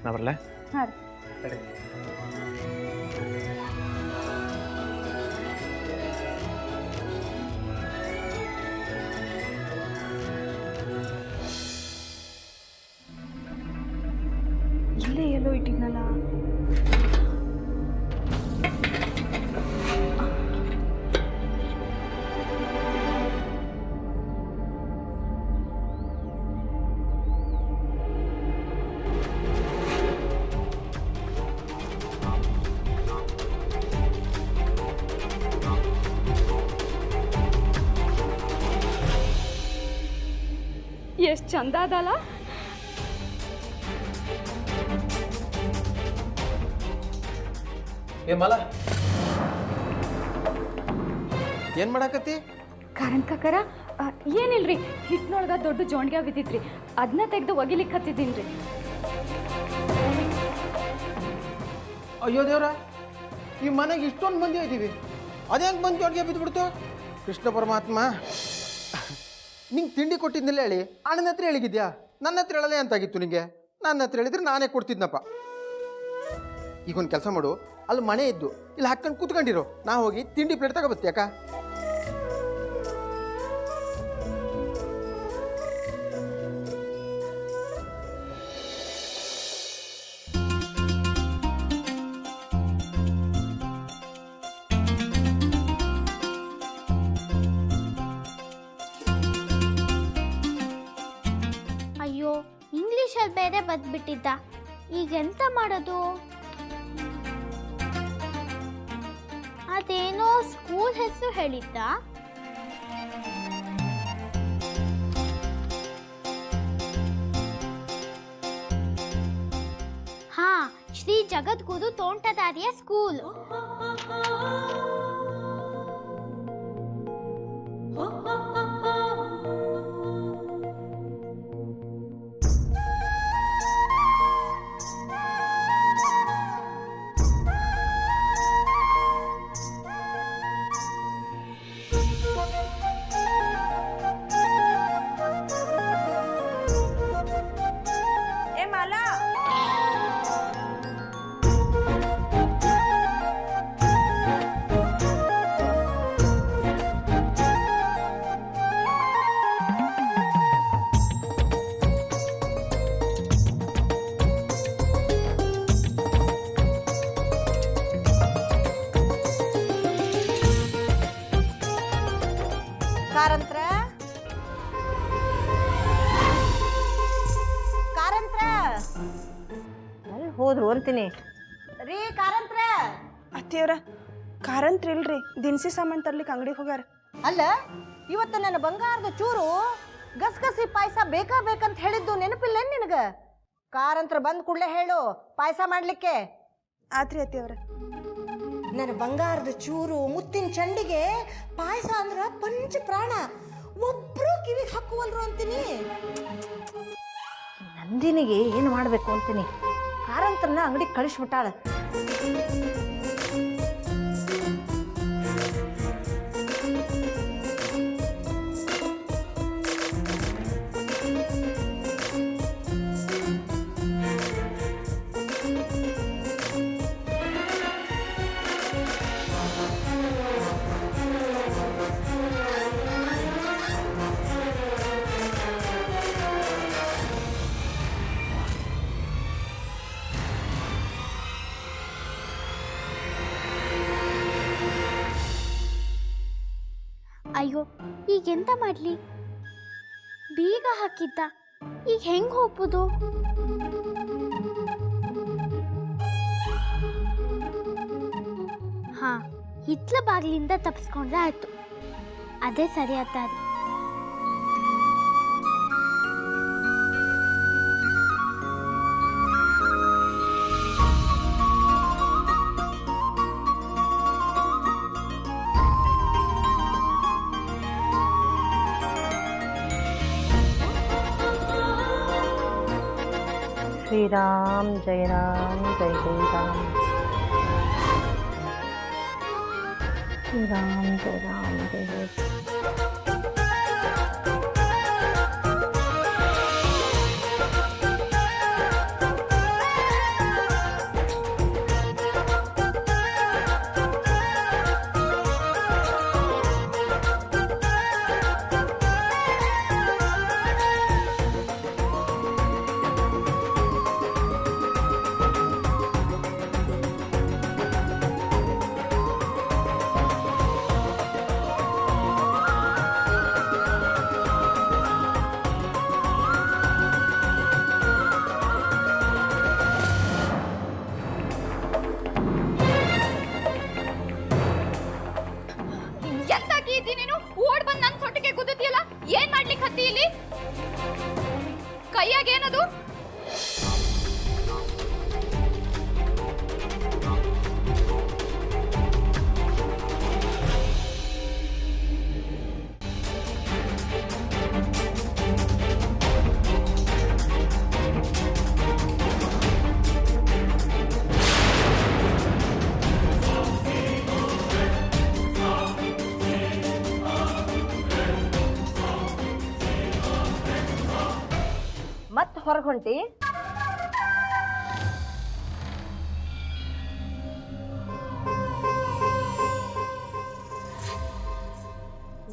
ನಾ ಬರಲ್ಲ. ಹಾಂ ರೀ. ಇಲ್ಲೇ ಎಲ್ಲೋ ಇಟ್ಟಿದ್ನಲ್ಲ. ಎಷ್ಟು ಚಂದ ಅದಲ್ಲ. ಏ ಮಲ, ಏನ್ ಮಾಡಾಕತ್ತಿ? ಕಾರಣ ಕಾಕರ ಏನಿಲ್ರಿ, ಹಿಟ್ಟಿನೊಳಗ ದೊಡ್ಡ ಜೋಣ್ಗೆ ಬಿದ್ದಿದ್ರಿ, ಅದನ್ನ ತೆಗೆದು ಒಗಿಲಿಕ್ಕೆ ಹತ್ತಿದ್ದೀನಿ ರೀ. ಅಯ್ಯೋ ದೇವ್ರ, ಈ ಮನೆಗೆ ಇಷ್ಟೊಂದು ಮಂದಿ ಇದ್ದೀವಿ, ಅದೇ ಹೆಂಗೆ ಬಂದು ಜೋಡಿಗೆ ಬಿದ್ದುಬಿಡ್ತು? ಕೃಷ್ಣ ಪರಮಾತ್ಮ, ನಿಂಗೆ ತಿಂಡಿ ಕೊಟ್ಟಿದ್ದಿಲ್ಲ ಹೇಳಿ ಅಣ್ಣನ ಹತ್ರ ಹೇಳಿದ್ಯಾ? ನನ್ನ ಹತ್ರ ಹೇಳಲೇ ಅಂತಾಗಿತ್ತು ನಿಂಗೆ. ನನ್ನ ಹತ್ರ ಹೇಳಿದ್ರೆ ನಾನೇ ಕೊಡ್ತಿದ್ನಪ್ಪ. ಈಗೊಂದು ಕೆಲಸ ಮಾಡು, ಅಲ್ಲಿ ಮನೆ ಇದ್ದು ಇಲ್ಲಿ ಹಾಕೊಂಡು ಕೂತ್ಕೊಂಡಿರೋ, ನಾ ಹೋಗಿ ತಿಂಡಿ ಪ್ಲೇಟ್ ತಗೋಬತ್ತಿ ಯಾಕ? ಅಯ್ಯೋ, ಇಂಗ್ಲೀಷಲ್ಲಿ ಬೇರೆ ಬಂದ್ಬಿಟ್ಟಿದ್ದ, ಈಗೆಂತ ಮಾಡೋದು? ಅದೇನೋ ಸ್ಕೂಲ್ ಹೆಸರು ಹೇಳಿದ್ದ. ಹಾ, ಶ್ರೀ ಜಗದ್ಗುರು ತೋಂಟದಾರ್ಯ ಸ್ಕೂಲ್. ಕಾರಂತ್ರ ಕಾರಂತ್ರ ಅಲ್ಲಿ ಹೋದ್ರು ಅಂತೀನಿ ರೀ. ಕಾರಂತ್ರ ಅತ್ತಿಯವ್ರ, ಕಾರಂತ್ರ ಇಲ್ರಿ, ದಿನಸಿ ಸಾಮಾನು ತರ್ಲಿಕ್ಕೆ ಅಂಗಡಿಗೆ ಹೋಗ್ಯಾರ. ಅಲ್ಲ, ಇವತ್ತು ನನ್ನ ಬಂಗಾರದ ಚೂರು ಗಸಗಸಿ ಪಾಯಸ ಬೇಕಂತ ಹೇಳಿದ್ದು ನೆನಪಿಲ್ಲ ನಿನಗ? ಕಾರಂತ್ರ ಬಂದ್ ಕೂಡಲೇ ಹೇಳು, ಪಾಯಸ ಮಾಡ್ಲಿಕ್ಕೆ. ಆತ್ರಿ ಅತ್ತಿಯವ್ರ. ನನ್ನ ಬಂಗಾರದ ಚೂರು ಮುತ್ತಿನ ಚಂಡಿಗೆ ಪಾಯಸ ಅಂದ್ರ ಪಂಚ ಪ್ರಾಣ, ಒಬ್ರು ಕಿವಿಗೆ ಹಾಕುವಲ್ರು ಅಂತೀನಿ. ನಂದಿನಿಗೆ ಏನು ಮಾಡಬೇಕು ಅಂತೀನಿ. ಕಾರಂತ್ರನ ಅಂಗಡಿಗೆ ಕಳಿಸ್ಬಿಟ್ಟಾಳ. ಅಯ್ಯೋ, ಈಗೆಂತ ಮಾಡ್ಲಿ? ಬೀಗ ಹಾಕಿದ್ದ, ಈಗ ಹೆಂಗ್ ಹೋಗ್ಬೋದು? ಹಾ, ಹಿತ್ಲ ಬಾಗಿಲಿಂದ ತಪ್ಪಿಸ್ಕೊಂಡ್ರೆ ಆಯ್ತು, ಅದೇ ಸರಿ ಆತಾರಿ. श्री राम जय राम जय जय राम। श्री राम जय राम जय जय। ಇಲ್ಲಿ ಕೈಯಾಗ ಏನದು? ಮತ್ ಹೊರಗೆ ಹೊಂಟಿ?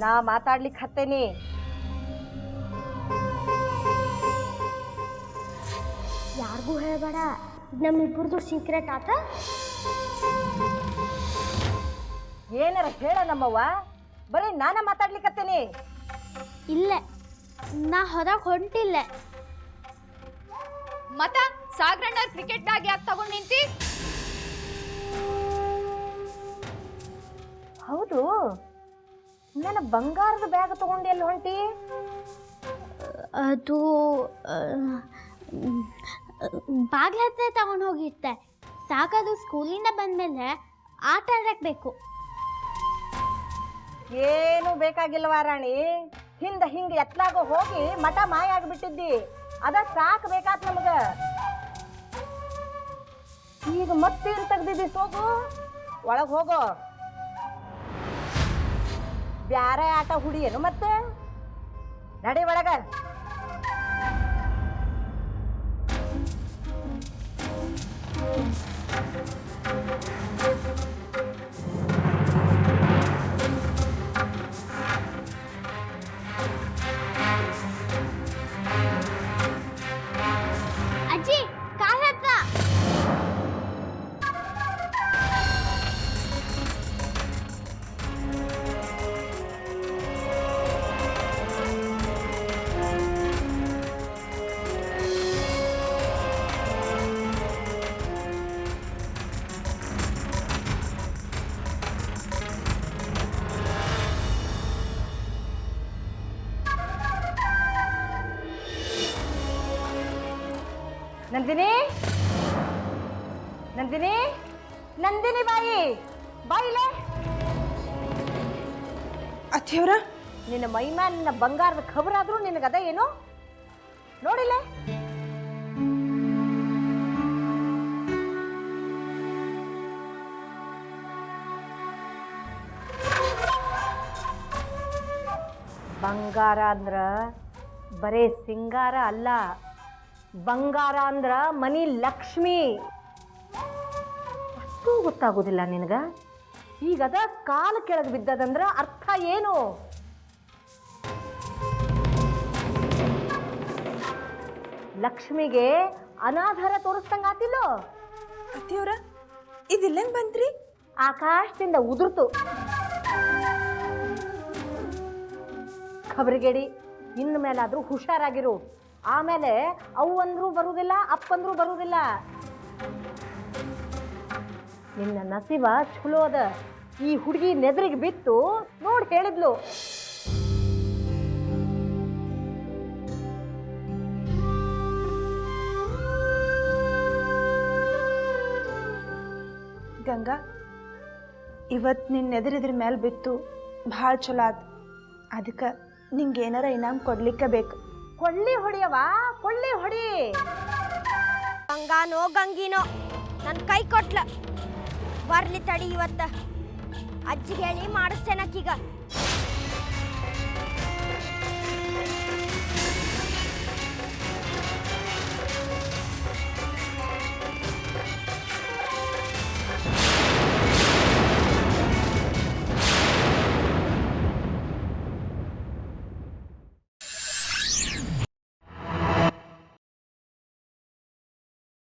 ನಾ ಮಾತಾಡ್ಲಿಕ್ಕೆ ಹತ್ತೇನಿ. ಯಾರಿಗೂ ಹೇಳಬೇಡ, ನಮ್ಮಿಬ್ಬರದು ಸೀಕ್ರೆಟ್ ಆತ. ಏನಾರ ಹೇಳ ನಮ್ಮವ್ವ, ಬರೀ ನಾನ ಮಾತಾಡ್ಲಿಕ್ಕತ್ತೇನಿ. ಇಲ್ಲ, ನಾ ಹೊರಗೆ ಹೊಂಟಿಲ್ಲ. ಮತ ಸಾಗರಣ್ಣ ಕ್ರಿಕೆಟ್ ಬ್ಯಾಗ್ ಯಾಕೆ ತಗೊಂಡ್ ನಿಂತಿ? ಹೌದು, ನನ್ನ ಬಂಗಾರದ ಬ್ಯಾಗ್ ತಗೊಂಡು ಎಲ್ಲಿ ಹೊಂಟಿ? ಅದು ಬಾಗ್ಲ ಹತ್ರ ತಗೊಂಡು ಹೋಗಿರ್ತೆ. ಸಾಕದು ಸ್ಕೂಲಿಂದ ಬಂದಮೇಲೆ ಆಟ ಆಡಕ್ಕೆ ಬೇಕು. ಏನು ಬೇಕಾಗಿಲ್ವಾ ರಾಣಿ, ಹಿಂಗ ಎತ್ಲಾಗ ಹೋಗಿ ಮಠ ಮಾಯ ಆಗಿಬಿಟ್ಟಿದ್ದಿ. ಅದ ಸಾಕ್ ಬೇಕಾತ್ ನಮಗ. ಈಗ ಮತ್ತೇನು ತೆಗ್ದಿದ್ದಿ ಸೋಗು? ಒಳಗ್ ಹೋಗೋ. ಬ್ಯಾರೆ ಆಟ ಹುಡಿಯೇನು ಮತ್ತೆ? ನಡಿ ಒಳಗ. ಅಜ್ಜಿ, ಕಾಲ್ ಹತ್ರ. ನಂದಿನಿ, ನಂದಿನಿ, ನಂದಿನಿ ಬಾಯಿ ಬಾಯಿಲೆ. ಅತ್ತಿಯವ್ರ, ನಿನ್ನ ಮೈಮ್ಯಾಲ ನಿನ್ನ ಬಂಗಾರದ ಖಬರಾದ್ರೂ ನಿನಗದ ಏನು ನೋಡಿಲ್ಲ? ಬಂಗಾರ ಅಂದ್ರ ಬರೇ ಸಿಂಗಾರ ಅಲ್ಲ, ಬಂಗಾರ ಅಂದ್ರ ಮನಿ ಲಕ್ಷ್ಮಿ. ಅಷ್ಟೂ ಗೊತ್ತಾಗೋದಿಲ್ಲ ನಿನಗ? ಈಗದ ಕಾಲ ಕೆಳಗೆ ಬಿದ್ದದಂದ್ರ ಅರ್ಥ ಏನು? ಲಕ್ಷ್ಮಿಗೆ ಅನಾಧಾರ ತೋರಿಸ್ದಂಗಾತಿಲ್ಲೋ? ಅತ್ತಿಯವ್ರ, ಇದಿಲ್ಲೇನ್ ಬಂತ್ರಿ? ಆಕಾಶದಿಂದ ಉದುರ್ತು. ಖಬರಿಗೇಡಿ, ಇನ್ನು ಮೇಲಾದ್ರೂ ಹುಷಾರಾಗಿರು. ಆಮೇಲೆ ಅವು ಅಂದ್ರೂ ಬರುವುದಿಲ್ಲ, ಅಪ್ಪಂದ್ರೂ ಬರುವುದಿಲ್ಲ. ನಿನ್ನ ನಸೀಬ ಚಲೋ ಅದ. ಈ ಹುಡುಗಿ ನೆದರಿಗೆ ಬಿತ್ತು ನೋಡಿ ಹೇಳಿದ್ಲು. ಗಂಗಾ, ಇವತ್ತು ನಿನ್ನ ಎದುರಿದ್ರ ಮೇಲೆ ಬಿತ್ತು ಭಾಳ ಚಲೋ ಆತು. ಅದಕ್ಕೆ ನಿಂಗೆ ಏನಾರ ಇನಾಮ್ ಕೊಡ್ಲಿಕ್ಕೆ ಬೇಕು. ಕೊಳ್ಳಿ ಹೊಡಿಯವ, ಕೊಳ್ಳಿ ಹೊಡಿ. ಗಂಗಾನೋ ಗಂಗಿನೋ ನನ್ನ ಕೈ ಕೊಟ್ಲ. ಬರ್ಲಿ ತಡಿ, ಇವತ್ತ ಅಜ್ಜಿಗೆ ಹೇಳಿ ಮಾಡಿಸ್ತೇನಕ್ಕೀಗ.